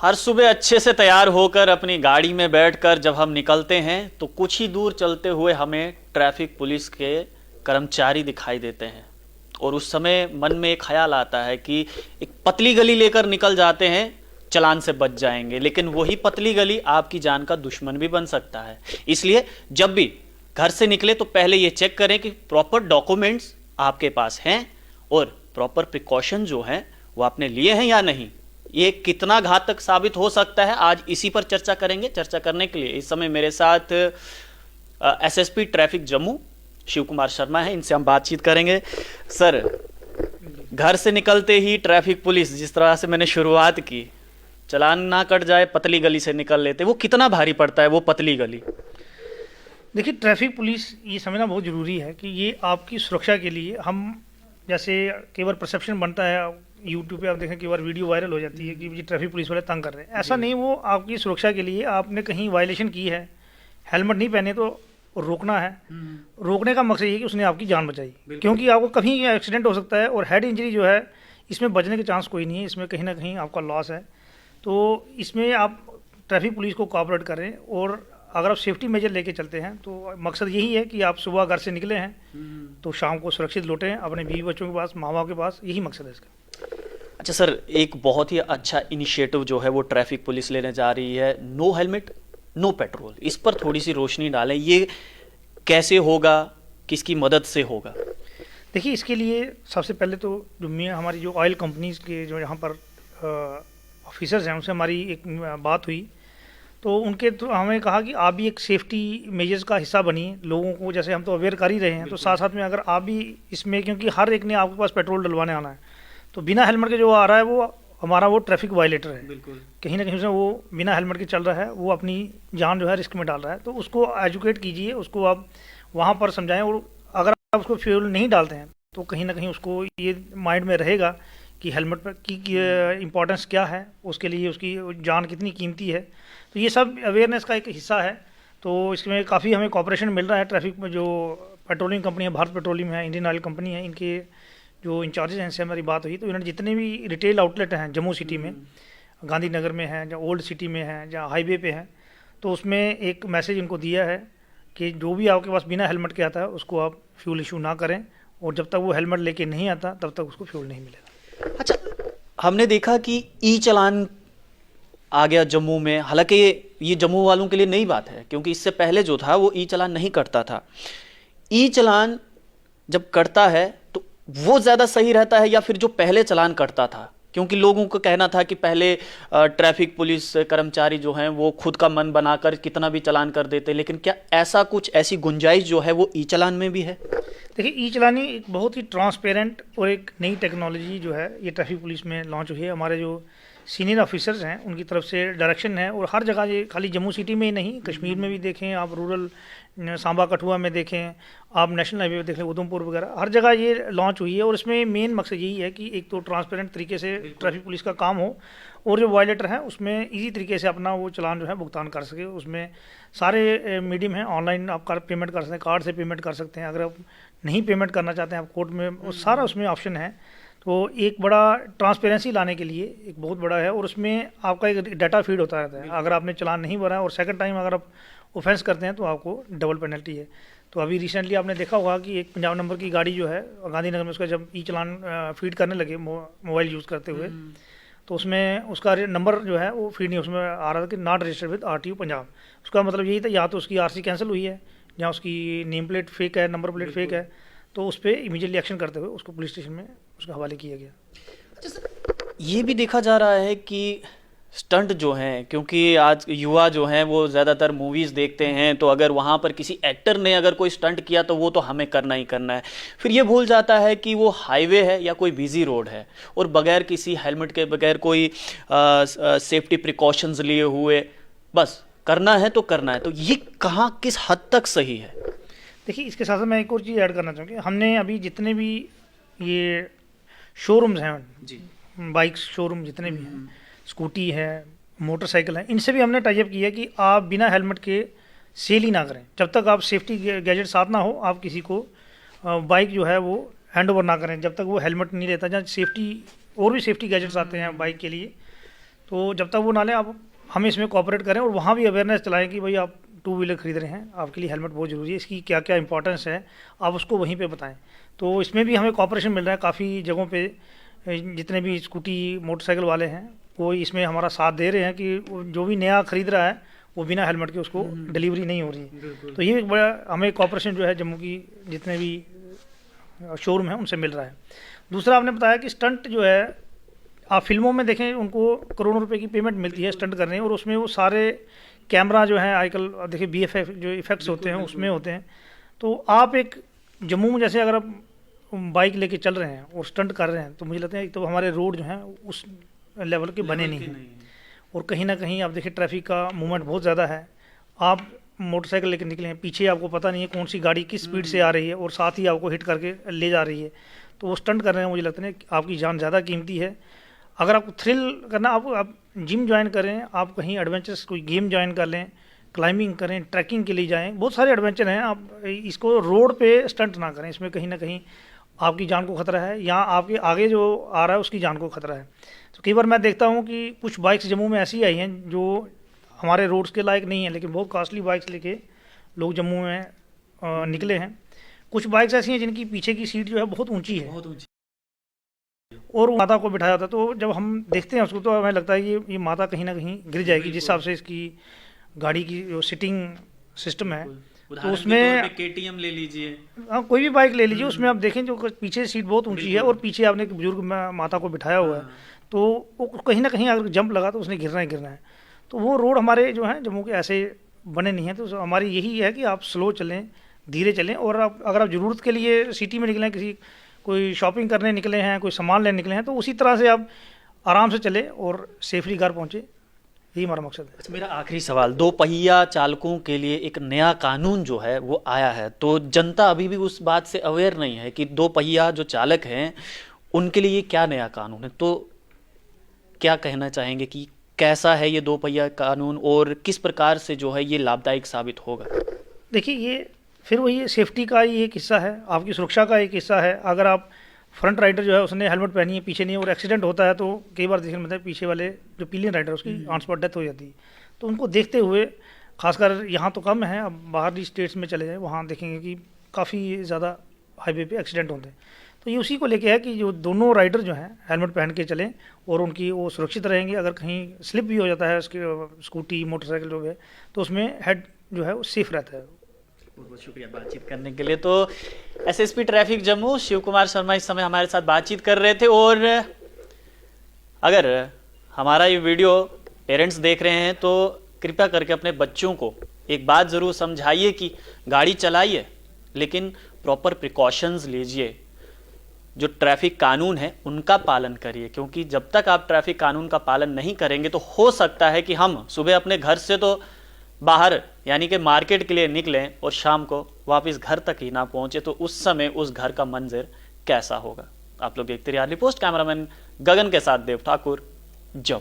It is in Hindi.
हर सुबह अच्छे से तैयार होकर अपनी गाड़ी में बैठकर जब हम निकलते हैं तो कुछ ही दूर चलते हुए हमें ट्रैफिक पुलिस के कर्मचारी दिखाई देते हैं और उस समय मन में एक ख्याल आता है कि एक पतली गली लेकर निकल जाते हैं, चालान से बच जाएंगे। लेकिन वही पतली गली आपकी जान का दुश्मन भी बन सकता है। इसलिए जब भी घर से निकले तो पहले ये चेक करें कि प्रॉपर डॉक्यूमेंट्स आपके पास हैं और प्रॉपर प्रिकॉशन जो हैं वो आपने लिए हैं या नहीं। ये कितना घातक साबित हो सकता है, आज इसी पर चर्चा करेंगे। चर्चा करने के लिए इस समय मेरे साथ एसएसपी ट्रैफिक जम्मू शिव कुमार शर्मा है, इनसे हम बातचीत करेंगे। सर, घर से निकलते ही ट्रैफिक पुलिस, जिस तरह से मैंने शुरुआत की, चालान ना कट जाए पतली गली से निकल लेते, वो कितना भारी पड़ता है वो पतली गली? देखिए, ट्रैफिक पुलिस ये समझना बहुत ज़रूरी है कि ये आपकी सुरक्षा के लिए, हम जैसे कई बार परसेप्शन बनता है, यूट्यूब पे आप देखें कई बार वीडियो वायरल हो जाती है कि ये ट्रैफिक पुलिस वाले तंग कर रहे हैं। ऐसा नहीं, वो आपकी सुरक्षा के लिए, आपने कहीं वायलेशन की है, हेलमेट नहीं पहने तो रोकना है। रोकने का मकसद ये है कि उसने आपकी जान बचाई, क्योंकि आपको कभी एक्सीडेंट हो सकता है और हेड इंजरी जो है इसमें बचने के चांस कोई नहीं है, इसमें कहीं ना कहीं आपका लॉस है। तो इसमें आप ट्रैफिक पुलिस को कोऑपरेट करें और अगर आप सेफ्टी मेजर लेके चलते हैं तो मकसद यही है कि आप सुबह घर से निकले हैं तो शाम को सुरक्षित लौटें अपने बीवी बच्चों के पास, माँ बाप के पास। यही मकसद है इसका। अच्छा सर, एक बहुत ही अच्छा इनिशिएटिव जो है वो ट्रैफिक पुलिस लेने जा रही है, नो हेलमेट नो पेट्रोल। इस पर थोड़ी सी रोशनी डालें, ये कैसे होगा, किसकी मदद से होगा? देखिए, इसके लिए सबसे पहले तो जो हमारी जो ऑयल कंपनीज़ के जो यहाँ पर ऑफिसर्स हैं उनसे हमारी एक बात हुई, तो उनके तो हमें कहा कि आप भी एक सेफ्टी मेजर्स का हिस्सा बनिए। लोगों को जैसे हम तो अवेयर कर ही रहे हैं, तो साथ साथ में अगर आप भी इसमें, क्योंकि हर एक ने आपके पास पेट्रोल डलवाने आना है, तो बिना हेलमेट के जो आ रहा है वो हमारा वो ट्रैफिक वायलेटर है। कहीं ना कहीं उसमें वो बिना हेलमेट के चल रहा है, वो अपनी जान जो है रिस्क में डाल रहा है। तो उसको एजुकेट कीजिए, उसको आप वहाँ पर समझाएं। और अगर आप उसको फ्यूल नहीं डालते हैं तो कहीं ना कहीं उसको ये माइंड में रहेगा कि हेलमेट पर की इम्पोर्टेंस क्या है, उसके लिए उसकी जान कितनी कीमती है। तो ये सब अवेयरनेस का एक हिस्सा है। तो इसमें काफ़ी हमें कॉपरेशन मिल रहा है ट्रैफिक में। जो पेट्रोलियम कंपनी है, भारत पेट्रोलियम है, इंडियन ऑयल कंपनी है, इनके जो इंचार्जेस हैं इनसे हमारी बात हुई, तो इन्होंने जितने भी रिटेल आउटलेट हैं जम्मू सिटी में, गांधीनगर में हैं, जहाँ ओल्ड सिटी में हैं, जहाँ हाईवे पे हैं, तो उसमें एक मैसेज इनको दिया है कि जो भी आपके पास बिना हेलमेट के आता है उसको आप फ्यूल इशू ना करें, और जब तक वो हेलमेट लेके नहीं आता तब तक उसको फ्यूल नहीं मिलेगा। अच्छा, हमने देखा कि ई चालान आ गया जम्मू में। हालांकि ये जम्मू वालों के लिए नई बात है, क्योंकि इससे पहले जो था वो ई चालान नहीं करता था। ई चालान जब करता है तो वो ज़्यादा सही रहता है या फिर जो पहले चालान करता था? क्योंकि लोगों को कहना था कि पहले ट्रैफिक पुलिस कर्मचारी जो हैं वो खुद का मन बनाकर कितना भी चालान कर देते, लेकिन क्या ऐसा कुछ, ऐसी गुंजाइश जो है वो ई चालान में भी है? देखिए, ई चालानी एक बहुत ही ट्रांसपेरेंट और एक नई टेक्नोलॉजी जो है ये ट्रैफिक पुलिस में लॉन्च हुई है। हमारे जो सीनियर ऑफिसर्स हैं उनकी तरफ से डायरेक्शन है, और हर जगह, ये खाली जम्मू सिटी में ही नहीं, कश्मीर में भी देखें आप, रूरल सांबा कठुआ में देखें आप, नेशनल हाईवे पे देख लें, उधमपुर वगैरह, हर जगह ये लॉन्च हुई है। और इसमें मेन मकसद यही है कि एक तो ट्रांसपेरेंट तरीके से ट्रैफिक पुलिस का काम हो, और जो वायलेटर हैं उसमें इजी तरीके से अपना वो चालान जो है भुगतान कर सके। उसमें सारे मीडियम हैं, ऑनलाइन आप पेमेंट कर सकते हैं, कार्ड से पेमेंट कर सकते हैं, अगर आप नहीं पेमेंट करना चाहते हैं आप कोर्ट में, वो सारा उसमें ऑप्शन है। तो एक बड़ा ट्रांसपेरेंसी लाने के लिए एक बहुत बड़ा है, और उसमें आपका एक डाटा फीड होता रहता है। अगर आपने चालान नहीं भरा है और सेकंड टाइम अगर आप ऑफेंस करते हैं तो आपको डबल पेनल्टी है। तो अभी रिसेंटली आपने देखा होगा कि एक पंजाब नंबर की गाड़ी जो है गांधीनगर में, उसका जब ई चालान फीड करने लगे मोबाइल यूज़ करते हुए, तो उसमें उसका नंबर जो है वो फीड नहीं, उसमें आ रहा था कि not registered with RTO Punjab. उसका मतलब यही था, या तो उसकी आरसी कैंसिल हुई है, या उसकी नेम प्लेट फेक है, नंबर प्लेट फेक है। तो उस पर इमीडिएटली एक्शन करते हुए उसको पुलिस स्टेशन में उसका हवाले किया गया। अच्छा सर, ये भी देखा जा रहा है कि स्टंट जो हैं, क्योंकि आज युवा जो हैं वो ज़्यादातर मूवीज़ देखते हैं, तो अगर वहाँ पर किसी एक्टर ने अगर कोई स्टंट किया तो वो तो हमें करना ही करना है। फिर ये भूल जाता है कि वो हाईवे है या कोई बिजी रोड है, और बगैर किसी हेलमेट के, बगैर कोई सेफ्टी प्रिकॉशंस लिए हुए बस करना है तो करना है। तो ये कहाँ, किस हद तक सही है? देखिए, इसके साथ साथ मैं एक और चीज़ ऐड करना चाहूँगी। हमने अभी जितने भी ये शोरूम्स हैं जी, बाइक शोरूम जितने भी हैं, स्कूटी है, मोटरसाइकिल है, इनसे भी हमने टाइप किया कि आप बिना हेलमेट के सेल ही ना करें। जब तक आप सेफ्टी गैजेट साथ ना हो, आप किसी को बाइक जो है वो हैंड ओवर ना करें जब तक वो हेलमेट नहीं लेता। जहाँ सेफ्टी और भी सेफ्टी गैजेट्स आते हैं बाइक के लिए, तो जब तक वो ना लें आप हम इसमें कोऑपरेट करें और वहाँ भी अवेयरनेस चलाएं कि भाई आप टू व्हीलर खरीद रहे हैं, आपके लिए हेलमेट बहुत ज़रूरी है, इसकी क्या क्या इंपॉर्टेंस है, आप उसको वहीं पे बताएं। तो इसमें भी हमें कोऑपरेशन मिल रहा है काफ़ी जगहों पे। जितने भी स्कूटी मोटरसाइकिल वाले हैं वो इसमें हमारा साथ दे रहे हैं कि जो भी नया खरीद रहा है वो बिना हेलमेट के उसको डिलीवरी नहीं हो रही है। तो ये एक बड़ा हमें कोऑपरेशन जो है जम्मू की जितने भी शोरूम हैं उनसे मिल रहा है। दूसरा आपने बताया कि स्टंट जो है आप फिल्मों में देखें उनको करोड़ों रुपए की पेमेंट मिलती है स्टंट करने, और उसमें वो सारे कैमरा जो है आजकल देखिए BFX जो इफेक्ट्स होते हैं उसमें होते हैं। तो आप एक जम्मू में जैसे अगर आप बाइक लेके चल रहे हैं और स्टंट कर रहे हैं तो मुझे लगता है तो हमारे रोड जो हैं उस लेवल के बने नहीं हैं, और कहीं ना कहीं आप देखिए ट्रैफिक का मूवमेंट बहुत ज़्यादा है। आप मोटरसाइकिल लेकर निकले हैं, पीछे आपको पता नहीं है कौन सी गाड़ी किस स्पीड से आ रही है और साथ ही आपको हिट करके ले जा रही है, तो वो स्टंट कर रहे हैं। मुझे लगता है आपकी जान ज़्यादा कीमती है। अगर आपको थ्रिल करना आप जिम ज्वाइन करें, आप कहीं एडवेंचरस कोई गेम ज्वाइन कर लें, क्लाइंबिंग करें, ट्रैकिंग के लिए जाएं, बहुत सारे एडवेंचर हैं। आप इसको रोड पे स्टंट ना करें, इसमें कहीं ना कहीं आपकी जान को खतरा है या आपके आगे जो आ रहा है उसकी जान को खतरा है। तो कई बार मैं देखता हूँ कि कुछ बाइक्स जम्मू में ऐसी आई हैं जो हमारे रोड्स के लायक नहीं है, लेकिन बहुत कॉस्टली बाइक्स लेके लोग जम्मू में निकले हैं। कुछ बाइक्स ऐसी हैं जिनकी पीछे की सीट जो है बहुत ऊंची है, बहुत ऊंची, और माता को बिठाया होता है। तो जब हम देखते हैं उसको तो हमें लगता है कि ये माता कहीं ना कहीं गिर जाएगी, जिस हिसाब से इसकी गाड़ी की जो सिटिंग सिस्टम है। तो उसमें KTM ले लीजिए, हाँ कोई भी बाइक ले लीजिए, उसमें आप देखें जो पीछे सीट बहुत ऊंची है और पीछे आपने एक बुजुर्ग माता को बिठाया हुआ है, तो वो कहीं ना कहीं अगर जंप लगा तो उसने गिरना ही गिरना है। तो वो रोड हमारे जो हैं जम्मू के ऐसे बने नहीं हैं। तो हमारी यही है कि आप स्लो चलें, धीरे चलें, और आप अगर आप ज़रूरत के लिए सिटी में निकलें, किसी कोई शॉपिंग करने निकले हैं, कोई सामान लेने निकले हैं, तो उसी तरह से आप आराम से चलें और सेफली घर पहुँचे, यही हमारा मकसद है। अच्छा, मेरा आखिरी सवाल, दो पहिया चालकों के लिए एक नया कानून जो है वो आया है, तो जनता अभी भी उस बात से अवेयर नहीं है कि दो पहिया जो चालक हैं उनके लिए क्या नया कानून है। तो क्या कहना चाहेंगे कि कैसा है ये दो पहिया कानून और किस प्रकार से जो है ये लाभदायक साबित होगा? देखिए ये फिर वही सेफ्टी का ही एक हिस्सा है, आपकी सुरक्षा का एक हिस्सा है। अगर आप फ्रंट राइडर जो है उसने हेलमेट पहनी है, पीछे नहीं है, और एक्सीडेंट होता है तो कई बार देखने मिलता है पीछे वाले जो पिलियन राइडर उसकी ऑन स्पॉट डेथ हो जाती है। तो उनको देखते हुए, खासकर यहाँ तो कम है, अब बाहरी स्टेट्स में चले जाएँ वहाँ देखेंगे कि काफ़ी ज़्यादा हाईवे पे एक्सीडेंट होते हैं। तो ये उसी को लेके है कि जो दोनों राइडर जो हैं हेलमेट पहन के चलें और उनकी वो सुरक्षित रहेंगे। अगर कहीं स्लिप भी हो जाता है उसकी स्कूटी मोटरसाइकिल जो है तो उसमें हेड जो है वो सेफ रहता है। बहुत शुक्रिया बातचीत करने के लिए। तो SSP ट्रैफिक जम्मू शिव कुमार शर्मा इस समय हमारे साथ बातचीत कर रहे थे। और अगर हमारा ये वीडियो पेरेंट्स देख रहे हैं तो कृपया करके अपने बच्चों को एक बात ज़रूर समझाइए कि गाड़ी चलाइए लेकिन प्रॉपर प्रिकॉशंस लीजिए, जो ट्रैफिक कानून है उनका पालन करिए, क्योंकि जब तक आप ट्रैफिक कानून का पालन नहीं करेंगे तो हो सकता है कि हम सुबह अपने घर से तो बाहर यानी कि मार्केट के लिए निकलें और शाम को वापस घर तक ही ना पहुंचे, तो उस समय उस घर का मंजर कैसा होगा। आप लोग देखते रहिए आर्ली पोस्ट, कैमरामैन गगन के साथ देव ठाकुर, जम्मू।